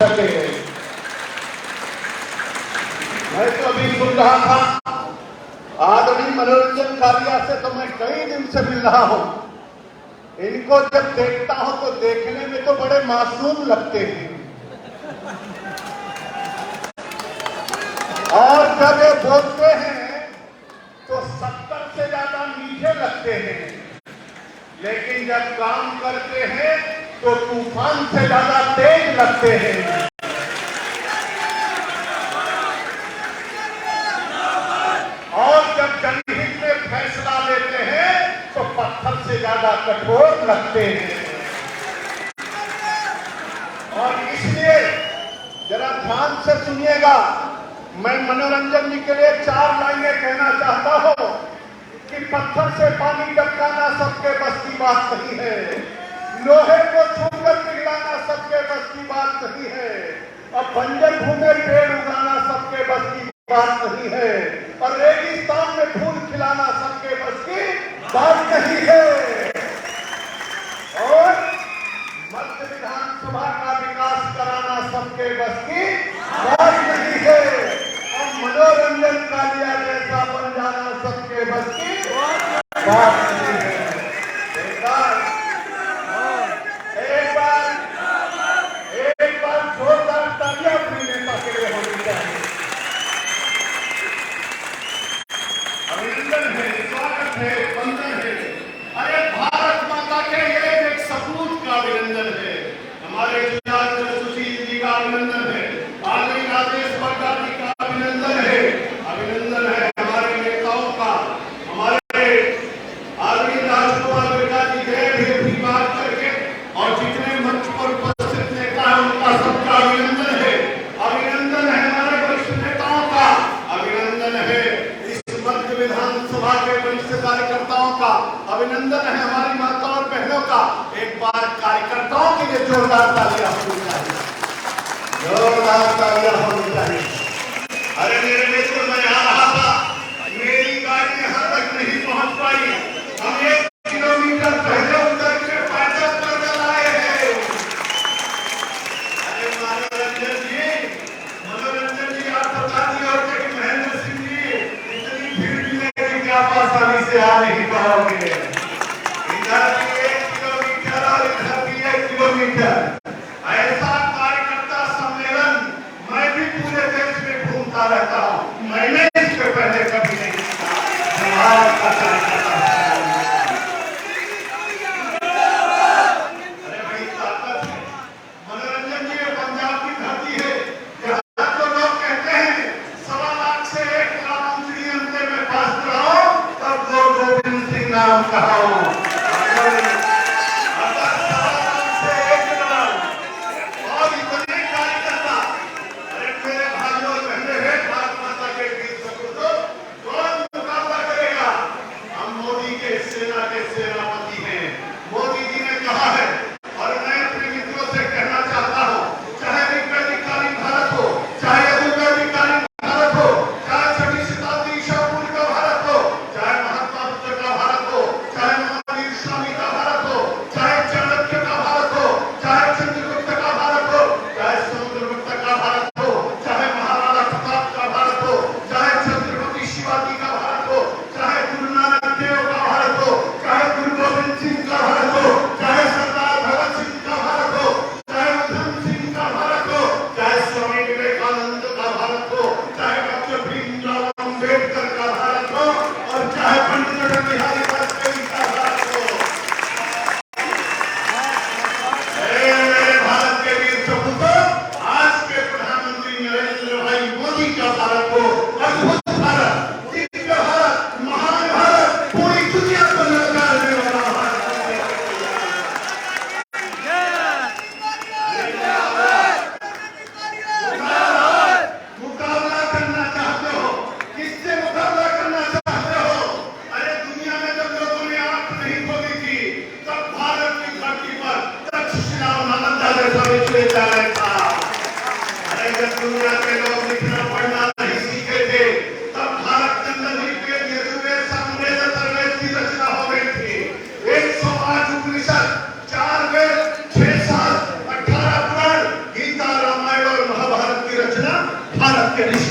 सके। मैं तो अभी सुन रहा था आदरणीय मनोरंजन कालिया से, तो मैं कई दिन से मिल रहा हूं। इनको जब देखता हूं तो देखने में तो बड़े मासूम लगते हैं, और जब ये बोलते हैं तो 70 से ज्यादा मीठे लगते हैं, लेकिन जब काम करते हैं तो तूफान से ज्यादा तेज लगते हैं। और जब जनहित में फैसला लेते हैं तो पत्थर से ज्यादा कठोर लगते हैं। और इसलिए जरा ध्यान से सुनिएगा, मैं मनोरंजन जी के लिए 4 लाइनें कहना चाहता हूं कि पत्थर से पानी टपकाना सबके बस की बात नहीं है, लोहे को छूकर पिघलाना सबके बस की बात नहीं है, और बंजर भूमि पेड़ उगाना सबके बस की बात नहीं है, और रेगिस्तान में फूल खिलाना सबके बस की बात नहीं है, और मध्य विधानसभा का विकास कराना सबके बस की बात नहीं है, और मनोरंजन कालिया जैसा बन जाना सबके बस की बात नहीं है। एक बार जोरदार तालियां अपने नेता के लिए होनी चाहिए। अभिनंदन है, स्वागत है, वंदन है। अरे भारत माता के ये एक सपूत का अभिनंदन है, हमारे सुशील जी का अभिनंदन है, आदरणीय राजेश वर्मा जी का अभिनंदन है, अभिनंदन है हमारे नेताओं का, हमारे आदरणीय राजकुमार बेटा जी गए भी बात करके, और जितने मंच पर उपस्थित नेता है उनका सबका अभिनंदन है, अभिनंदन है हमारे वरिष्ठ नेताओं का, अभिनंदन है मध्य विधानसभा के वरिष्ठ कार्यकर्ताओं का, अभिनंदन है हमारी माताओं और बहनों का। एक बार कार्यकर्ताओं के लिए जोरदार तालियां होनी चाहिए, जोरदार तालियां होनी चाहिए। अरे मेरे मित्र, मैं आ रहा था, मेरी गाड़ी यहां तक नहीं पहुंच पाई, हम 1 किलोमीटर पहले उतर के पैदल पैदल आए हैं। अरे मनोरंजन जी आप बता दिए होते कि महेंद्र सिंह जी इतनी भीड़ मिलेगी कि आप आसानी से आ नहीं पाओगे। इधर भी 1 किलोमीटर और इधर भी 1 किलोमीटर, ऐसा कार्यकर्ता सम्मेलन मैं भी पूरे देश में घूमता रहता हूँ, मैंने इससे पहले कभी नहीं देखा। भारत का कार्यकर्ता, अरे भाई ताकत है। मनोरंजन जी, ये पंजाब की धरती है, जहाँ तो लोग कहते हैं 1.25 लाख से 1 लाख अंतरे में पास कराओ तब लोग गोविंद सिंह नाम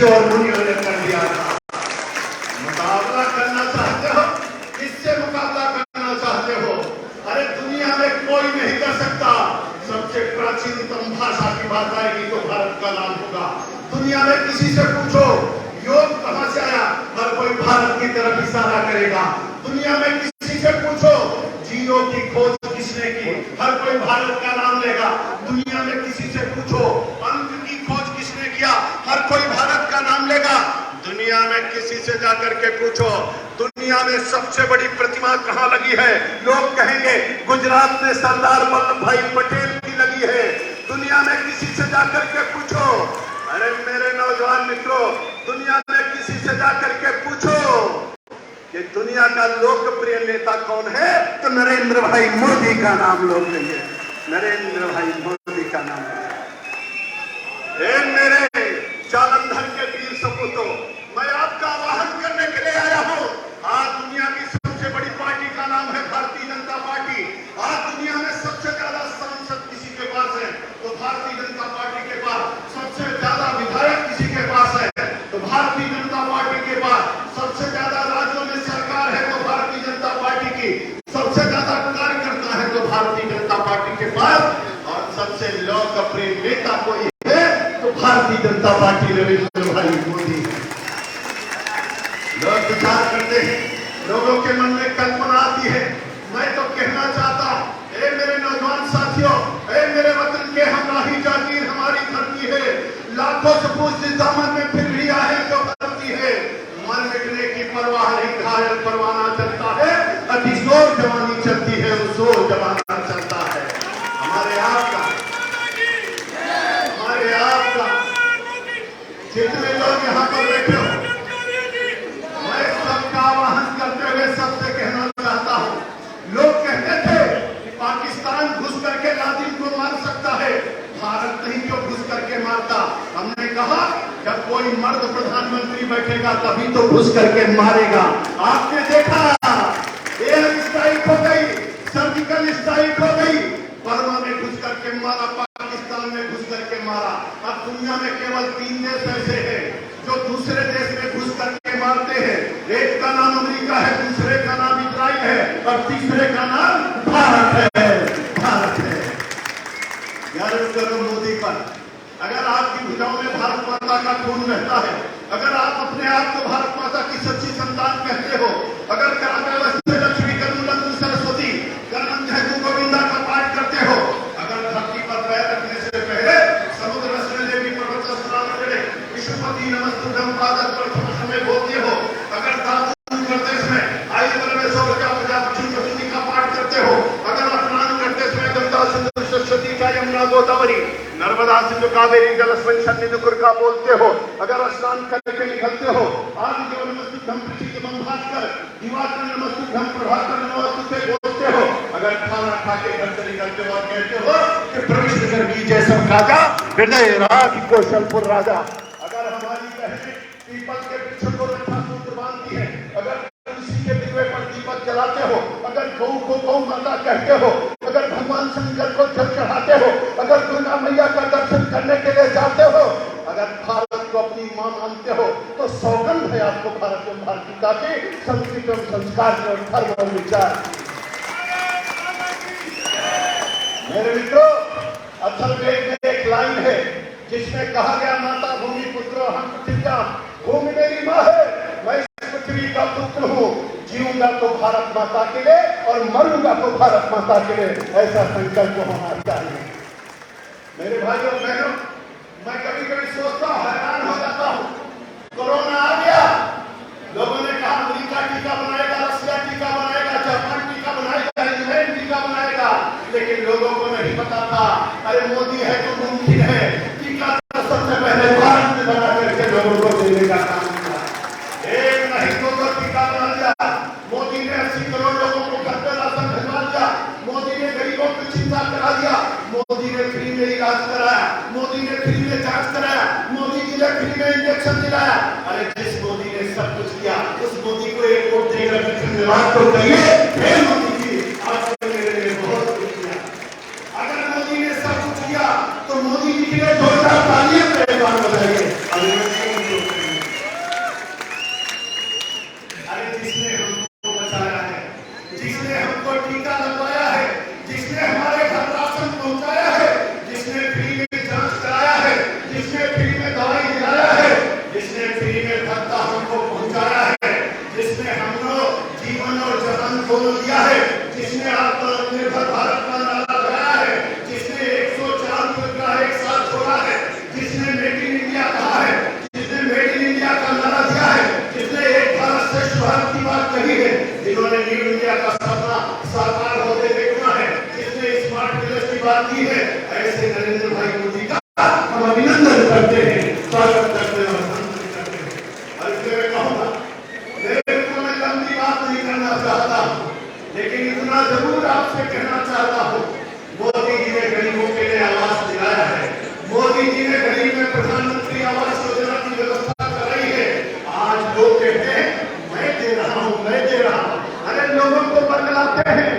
ऋषियों और मुनियों ने कर दिया था। मुकाबला करना चाहते हो? किससे मुकाबला करना चाहते हो? अरे दुनिया में कोई नहीं कर सकता। सबसे प्राचीनतम भाषा की बात आएगी तो भारत का नाम होगा। दुनिया में किसी से पूछो योग कहां से आया, हर कोई भारत की तरफ इशारा करेगा। दुनिया में किसी से पूछो जीरो की खोज किसने की, हर कोई भारत का नाम लेगा। दुनिया में किसी से पूछो अंक की खोज किसने किया, हर कोई भारत का नाम लेगा। दुनिया में किसी से जाकर के पूछो दुनिया में सबसे बड़ी प्रतिमा कहां लगी है, लोग कहेंगे गुजरात में सरदार वल्लभ भाई पटेल की लगी है। दुनिया में किसी से जाकर के पूछो, अरे मेरे नौजवान मित्रों, दुनिया में किसी से जाकर के पूछो कि दुनिया का लोकप्रिय नेता कौन है, तो नरेंद्र भाई मोदी का नाम लोग लेंगे। नरेंद्र भाई मोदी का नाम लेंगे। मेरे जालंधर के वीर सपूतों, मैं आपका आह्वान करने के लिए आया हूं। आज दुनिया की सबसे बड़ी पार्टी का नाम है भारतीय जनता पार्टी। आज दुनिया में सबसे ज्यादा सांसद किसी के पास है तो भारतीय जनता पार्टी के पास, सबसे ज्यादा विधायक किसी के पास है तो भारतीय जनता पार्टी के पास, सबसे ज्यादा राज्यों में सरकार है तो भारतीय जनता पार्टी की, सबसे ज्यादा कार्यकर्ता है तो भारतीय जनता पार्टी के पास, और सबसे लोकप्रिय नेता कोई है तो भारतीय जनता पार्टी नरेंद्र भाई मोदी है। लोग विचार करते हैं, लोगों के मन में कल्पना आती है। मैं तो कहना चाहता हूं, ए मेरे नौजवान साथियों, ए मेरे वतन के हमराही जागीर हमारी धरती है। लाखों सपूत जिस दामन में फिर भी आहे जो करती है, मर मिटने की परवाह नहीं, घायल परवाना चलता है, अतिजोर जवानी चलती है, वो जोर जवाना चलता है। हमारे आपका जितने लोग यहाँ पर बैठे हो, मैं सबका आह्वान करते हुए सबसे कहना चाहता हूँ, लोग कहते थे पाकिस्तान घुस करके लादिन को मार सकता है, भारत नहीं क्यों घुस करके मारता। हमने कहा जब कोई मर्द प्रधानमंत्री बैठेगा तभी तो घुस करके मारेगा। आपने देखा एयर स्ट्राइक हो गई, सर्जिकल स्ट्राइक हो गई, बर्मा में घुस करके मारा, पाकिस्तान में घुस करके मारा। अब दुनिया में केवल 3 देश ऐसे हैं जो दूसरे देश में घुस करके मारते हैं। एक का नाम अमेरिका है, दूसरे का नाम इजराइल है और तीसरे का नाम भारत है। भारत है। गर्व करो मोदी पर। अगर आपकी भुजाओं में भारत माता का खून बहता है, अगर आप अपने आप को भारत माता की सच्ची संतान कहते हो, अगर लक्ष्मी करुणा सरस्वती गोविंदा का पाठ करते हो, अगर धरती पर पैर रखने से पहले समुद्र देवी पर्वत स्नान करे विश्वपति नमस्तुभ्यं पादं प्रथम में बोलते हो, अगर दातुन करते समय आयुर्वेद में सौ प्रजापति का पाठ करते हो, अगर स्नान करते समय गंगा सिंधु सरस्वती का यमुना गोदावरी नर्मदा सिंधु कावेरी जलस्मिन् सन्निधि कुरु बोलते हो, अगर स्नान करके निकलते हो आदि जो नमस्तुभ्यं प्रचितमं भास्कर दिवाकर नमस्तुभ्यं प्रभाकर नमस्तुते बोलते हो, अगर खाना खा के घर से निकलते हो और कहते हो कि प्रविष्ट कर कीजिए सब राजा हृदय राज कौशलपुर राजा, अगर हमारी बहनें पीपल के वृक्ष को रक्षा सूत्र बांधती है, अगर तुलसी के दिवे पर दीपक जलाते हो, अगर गौ को गौ माता कहते हो, अगर भगवान शंकर को जल चढ़ाते हो, अगर दुर्गा मैया का दर्शन करने के लिए जाते हो, अगर भारत को अपनी मां मानते हो, तो सौगंध है आपको भारत एवं भारतीयता की, संस्कृति एवं संस्कार और धर्म और विचार। मेरे मित्रों, अथर्ववेद में एक लाइन है जिसमें कहा गया माता भूमि पुत्रो हम पृथिव्या, भूमि मेरी माँ है, मैं इस पृथ्वी का पुत्र हूँ, जीऊंगा तो भारत माता के लिए और मरूंगा तो भारत माता के लिए, ऐसा संकल्प होना चाहिए। मेरे भाइयों बहनों, मैं कभी कभी सोचता हूँ, हैरान हो जाता हूँ, कोरोना आ गया, लोगों ने कहा अमेरिका टीका बनाएगा, रशिया टीका बनाएगा, जापान टीका बनाएगा, इंग्लैंड टीका बनाएगा, लेकिन लोगों को नहीं पता था अरे मोदी है तो मुमकिन है, टीका सबसे पहले भारत में बना करके लोगों को देने का काम किया। एक नहीं दो टीका बना दिया, मोदी ने 80 करोड़ लोगों को घर पे राशन भिजवा दिया, मोदी ने गरीबों की चिंता करा दिया, मोदी ने फ्री में इलाज कराया, मोदी ने फ्री में जांच कराया, मोदी जी ने फ्री में इंजेक्शन दिलाया। अरे जिस मोदी ने सब कुछ किया उस मोदी को एक वोट देकर धन्यवाद तो कहिए, हे मोदी जी आपने मेरे लिए बहुत कुछ किया। अगर मोदी ने सब कुछ किया तो मोदी जी के लिए जोरदार तालियां बजाइए। शहरी में प्रधानमंत्री आवास योजना की व्यवस्था कर रही है। आज लोग कहते हैं मैं दे रहा हूं, मैं दे रहा हूं। अरे लोगों को बरगलाते हैं,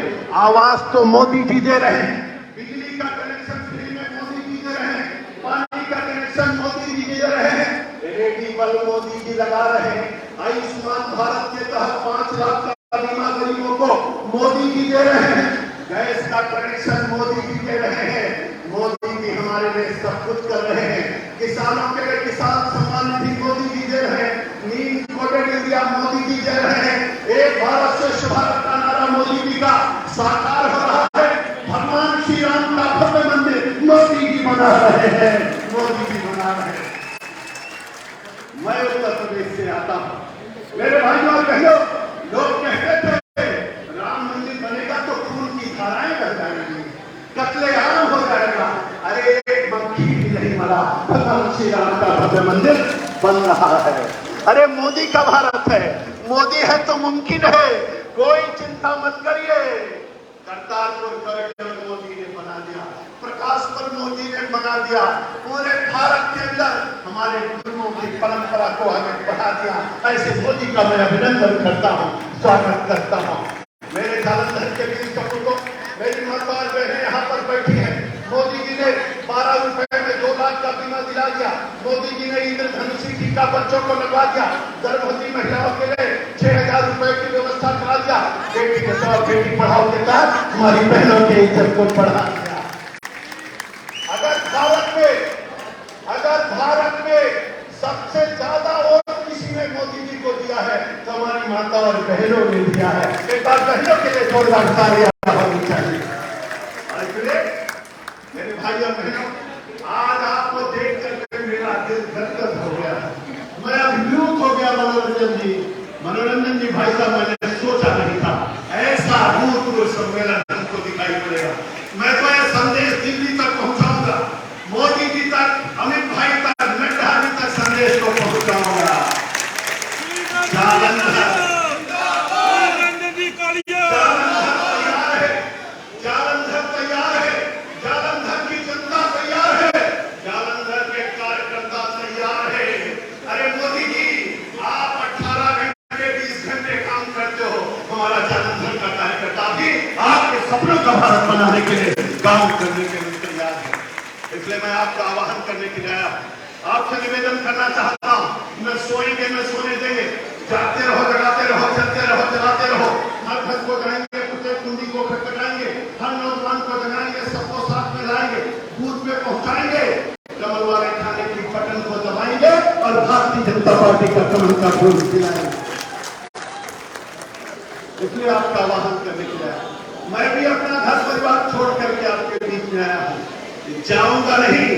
आवास तो मोदी जी दे रहे हैं, बिजली का कनेक्शन फ्री में मोदी जी दे रहे हैं, पानी का कनेक्शन मोदी जी दे रहे हैं, एलईडी बल्ब मोदी जी लगा रहे हैं, आयुष्मान भारत के तहत 5 लाख का बीमा गरीबों को मोदी जी दे रहे हैं, गैस का कनेक्शन मोदी जी दे रहे हैं, मोदी जी हमारे लिए सब कुछ कर रहे हैं, किसानों के लिए किसान सम्मान निधि मोदी जी दे रहे हैं, नीम कोटेड इंडिया मोदी जी दे रहे हैं, एक भारत श्रेष्ठ भारत का नारा मोदी जी का साकार हो रहा है, भगवान श्री राम का भव्य मंदिर मोदी जी बना रहे हैं, मोदी जी बना रहे हैं। मैं उत्तर प्रदेश से आता हूं, मेरे भाइयों और बहनों, लोग कहते थे राम मंदिर बनेगा तो खून की धाराएं बह जाएंगी, कत्लेआम हो जाएगा। अरे एक मक्खी भी नहीं मरा, भगवान श्री राम का भव्य मंदिर बन रहा है। अरे मोदी का भारत है, मोदी है तो मुमकिन है, कोई चिंता मत करिए। करतारपुर कॉरिडोर मोदी ने बना दिया, प्रकाशपुर मोदी ने बना दिया, पूरे भारत के अंदर हमारे गुरुओं की परंपरा को आगे बढ़ा दिया। ऐसे मोदी का मैं अभिनंदन करता हूँ, स्वागत करता हूँ। मेरे जालंधर के वीर सपूतों, मेरी माता और बहनें यहाँ पर बैठी हैं, मोदी जी ने 12 रुपए में 2 लाख का बीमा दिला दिया, मोदी जी ने इंद्रधनुषी टीका बच्चों को लगवा दिया, गर्भवती महिलाओं के लिए 6000 रुपए की व्यवस्था करा दिया, बेटी बचाओ बेटी पढ़ाओ के तहत हमारी बहनों के इज्जत को बढ़ा दिया। अगर भारत में सबसे ज्यादा वोट किसी ने मोदी जी को दिया है तो हमारी माता और बहनों ने दिया है। एक बार बहनों के लिए जोरदार तालियां होनी चाहिए। मेरे भाई और बहनों, आज आपको देख करके मेरा दिल गदगद हो गया, मैं अभिभूत हो गया। मनोरंजन जी भाई साहब, मैंने सोचा नहीं था ऐसा भूतपूर्व सम्मेलन हमको दिखाई पड़ेगा। मैं तो यह संदेश दिल्ली तक पहुंचाऊंगा, मोदी जी तक, अमित भाई तक, नड्डा जी तक संदेश को पहुंचाऊंगा। जालंधर तैयार है, जालंधर की जनता तैयार है, जालंधर के कार्यकर्ता तैयार है। अरे मोदी जी, आप 18 घंटे 20 घंटे काम करते हो, हमारा जालंधर का कार्यकर्ता भी आपके सपनों का भारत बनाने के लिए काम करने के लिए तैयार है। इसलिए मैं आपका आह्वान करने के लिए आया, आपसे निवेदन करना चाहता हूँ, न सोएंगे न सोने देंगे, जागते रहो, जगाते रहो, चलते रहो, चलाते रहो, हर घर को जाएंगे, कुत्ते कुंडी को खटखटाएंगे, हर नौजवान को जगाएंगे, सबको साथ में लाएंगे, बूथ पे पहुंचाएंगे, कमल वाले खाने की बटन को दबाएंगे और भारतीय जनता पार्टी का कमल का फूल खिलाएंगे। इसलिए आपका आह्वान करने के लिए मैं भी अपना घर परिवार छोड़ करके आपके बीच में आया हूँ। जाऊंगा नहीं,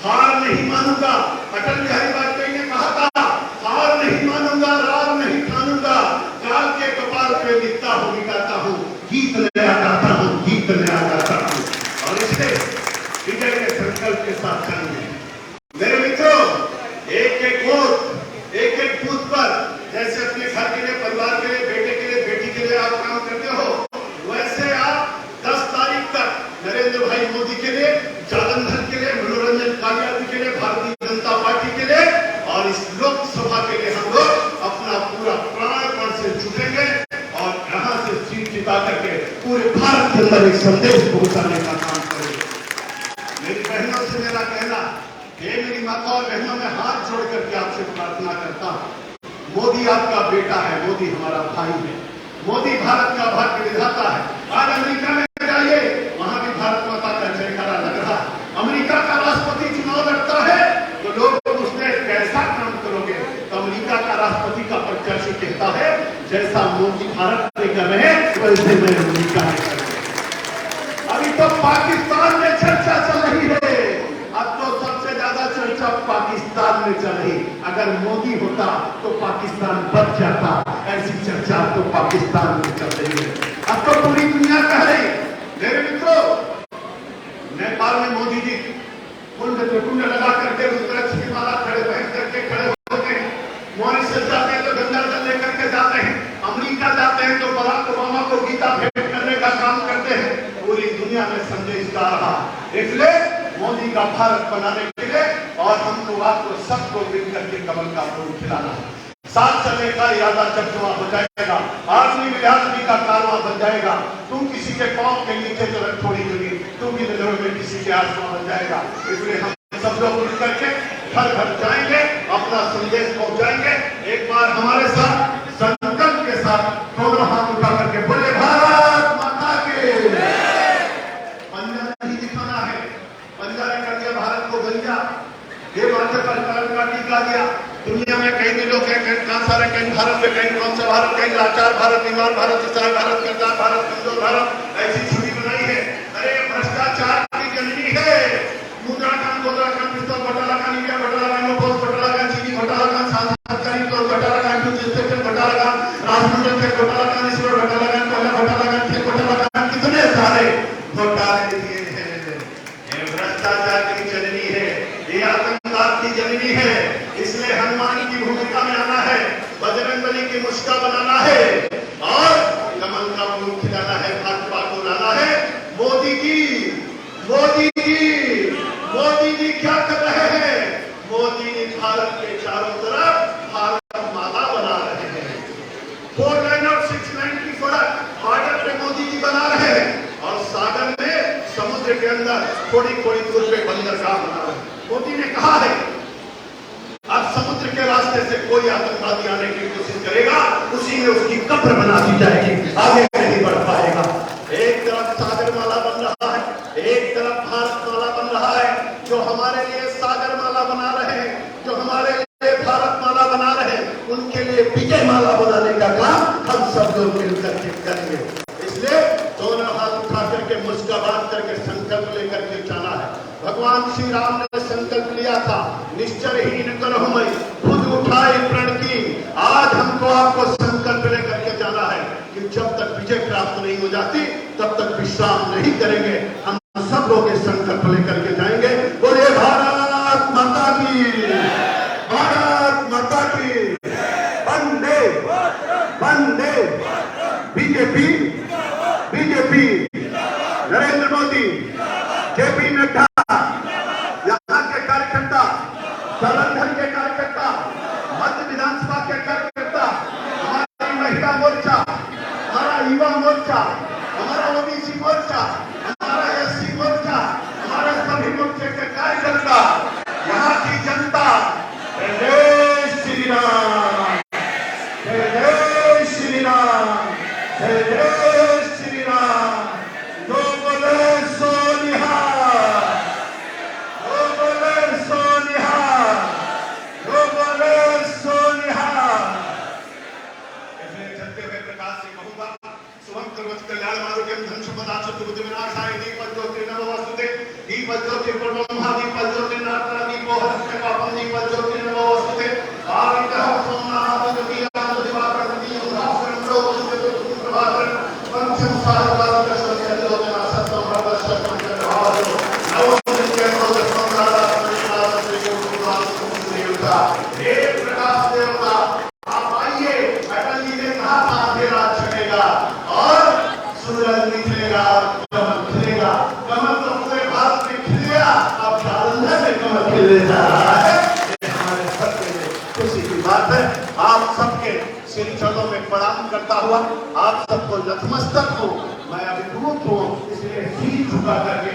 हार नहीं मानूंगा। अटल बिहारी वाजपेयी ने कहा था, हार नहीं मानूंगा, रार नहीं ठानूंगा, काल के कपाल पे लिखता हूँ, मिटाता हूँ, गीत नया गाता हूँ, गीत नया गाता हूँ। और इसलिए विजय के संकल्प के साथ चलेंगे। मेरे मित्रों, एक एक वोट, एक एक बूथ पर जैसे अपने घर के लिए, परिवार के लिए, बेटे के लिए, बेटी के लिए आप काम करते हो, वैसे आप 10 तारीख तक नरेंद्र भाई मोदी के लिए, जालंधर के लिए, मनोरंजन कालिया जी के लिए, भारतीय जनता पार्टी के लिए और इस लोकसभा के लिए हम लोग अपना पूरा प्राणपण से जुटेंगे और यहाँ से सीट जिता करके पूरे भारत के अंदर एक संदेश पहुंचाने का काम करेंगे। मेरी बहनों से मेरा कहना, हे मेरी माता और बहनों, मैं हाथ जोड़ करके आपसे प्रार्थना करता हूँ, मोदी आपका बेटा है, मोदी हमारा भाई है, मोदी भारत का भाग्य विधाता है। आज अमेरिका में जाइए, वहां भी भारत माता का जयकारा लग रहा है। अमेरिका का राष्ट्रपति चुनाव लड़ता है तो लोग पूछते हैं कैसा काम करोगे, तो अमेरिका का राष्ट्रपति का प्रत्याशी कहता है जैसा मोदी भारत में कर रहे हैं वैसे मैं अमेरिका में कर रहे हैं। अभी तो पाकिस्तान में चर्चा चल रही है, अब तो सबसे ज्यादा चर्चा पाकिस्तान में चल रही। अगर मोदी होता तो पाकिस्तान बच जाता, ऐसी चर्चा तो पाकिस्तान में चल रही है। अब तो पूरी दुनिया कह रही। मेरे मित्रों, नेपाल में मोदी जी कुंड लगा करके रुद्राक्ष की माला खड़े पहन करके खड़े होते हैं, मॉरिशस जाते हैं तो गंगा जल लेकर के जाते हैं, अमेरिका जाते हैं तो बराक ओबामा को गीता भेंट करने का काम करते हैं। पूरी दुनिया में संदेश जा रहा, इसलिए मोदी का भारत बनाने के लिए और आपको सबको मिलकर के कमल का फूल खिलाना है। साथ चलने का इरादा जब जमा हो जाएगा, आदमी बिरादरी का कारवां बन जाएगा। तुम किसी के पांव के नीचे तो रख थोड़ी जमीन, तुम भी नजरों में किसी के आसमान बन जाएगा। इसलिए हम सब लोग मिल करके घर घर जाएंगे, अपना संदेश पहुंचाएंगे। एक बार हमारे साथ संकल्प के साथ दोनों हाथ उठा करके बोले भारत माता के। पंजा नहीं दिखाना है, पंजा ने कर दिया भारत को गंजा, ये माथे पर कलम का टीका दिया। दुनिया में कई भी लोग हैं, कहीं सारे, कहीं भारत में, कहीं कौन सा भारत, कहीं लाचार भारत, बीमार भारत, ईसाई भारत, किरदार भारत, कमजोर भारत, ऐसी छुरी बनाई है। अरे भ्रष्टाचार की जननी है। मुद्रा कान, गोद्रा कान, पिस्तौल घोटाला कान, इंडिया घोटाला कान, नोबल घोटाला कान, चीनी घोटाला कान, सरकारी तौर घोटाला कान, इंस्पेक्टर घोटाला कान, राजमंडल के घोटाला कान, ईश्वर घोटाला कान, कोयला घोटाला कान, खेत घोटाला कान, कितने सारे घोटाले दिए हैं। ये भ्रष्टाचार की जननी है, ये आतंकवाद की जननी है। इसलिए हनुमान की भूमिका में आना है, बजरंगबली की मुस्का बनाना है और कमल का फूल खिलाना है, भाजपा को लाना है। मोदी जी, मोदी जी, मोदी जी क्या कर रहे हैं? मोदी जी भारत के चारों तरफ भारत माला बना रहे हैं। 4 लाइन और 6 लाइन की सड़क बॉर्डर पे मोदी जी बना रहे हैं और सागर में, समुद्र के अंदर थोड़ी थोड़ी दूर पे बंदरगाह बना रहे हैं। मोदी ने कहा है अब समुद्र के रास्ते से कोई आतंकवादी आने की कोशिश करेगा, उसी में उसकी कब्र बना दी जाएगी, आगे नहीं बढ़ पाएगा। एक तरफ सागर माला बन रहा है, एक तरफ भारत माला बन रहा है। जो हमारे लिए सागर माला बना रहे हैं, जो हमारे लिए भारत माला बना रहे हैं, उनके लिए विजय माला बनाने का काम हम सब लोग मिलकर के करेंगे। इसलिए दोनों हाथ उठा करके, मुस्का बांध करके संकल्प लेकर के जाना है। भगवान श्री राम ने संकल्प लिया था, निश्चरहीन करहु मैं, खुद उठाई प्रण की। आज हमको आपको संकल्प लेकर के जाना है कि जब तक विजय प्राप्त नहीं हो जाती तब तक विश्राम नहीं करेंगे। हम सब लोग इस संकल्प लेकर के जाएंगे। बोले भारत माता की, भारत माता की, Vande Vande. BJP, BJP, Narendra Modi, JP Nadda, यहाँ के कार्यकर्ता, जालंधर के कार्यकर्ता, मध्य विधानसभा के कार्यकर्ता, हमारी महिला मोर्चा, हमारा युवा मोर्चा, हमारा ओबीसी मोर्चा, हमारा एससी मोर्चा, हमारे सभी मोर्चे के कार्यकर्ता, यहाँ की जनता, जय श्री राम, जय श्री राम, जय श्री राम। दो बोले सो निहार, दो बोले सो निहार, दो बोले सो निहार। इसलिए चलते हुए प्रकाश से कहूंगा, शुभम करोति कल्याण आरोग्यम धन संपदा चतुर्भुज विनाशाय दीपक ज्योति नमोस्तुते। दीपक ज्योति प्रणोमः, दीपक ज्योति नाट्रा दीपो हरते पापम, दीपक ज्योति नमोस्तुते। आदित्यः सोमनाथ दिव्यां दिवाकरं दिव्यं भास्करं लोकं प्रभाकरं पंचम सारवाद दर्शन लोचना सत्यम प्रदर्शकं चक्रवालो नवोदित्य नवोदत्तं राधा कृष्णा देवता। हे प्रकाश देवता, आप आइए। अटल जी ने कहा था अंधेरा छटेगा और सूरज निकलेगा, कमल खिलेगा। कमल तो पूरे भारत में खिल गया, अब जालंधर में कमल खिलने जा रहा है। हमारे सबके लिए खुशी की बात है। आप सबके श्री चरणों में प्रणाम करता हुआ आप सबको नतमस्तक हूँ। मैं अभिभूत हूँ, इसलिए सिर झुका करके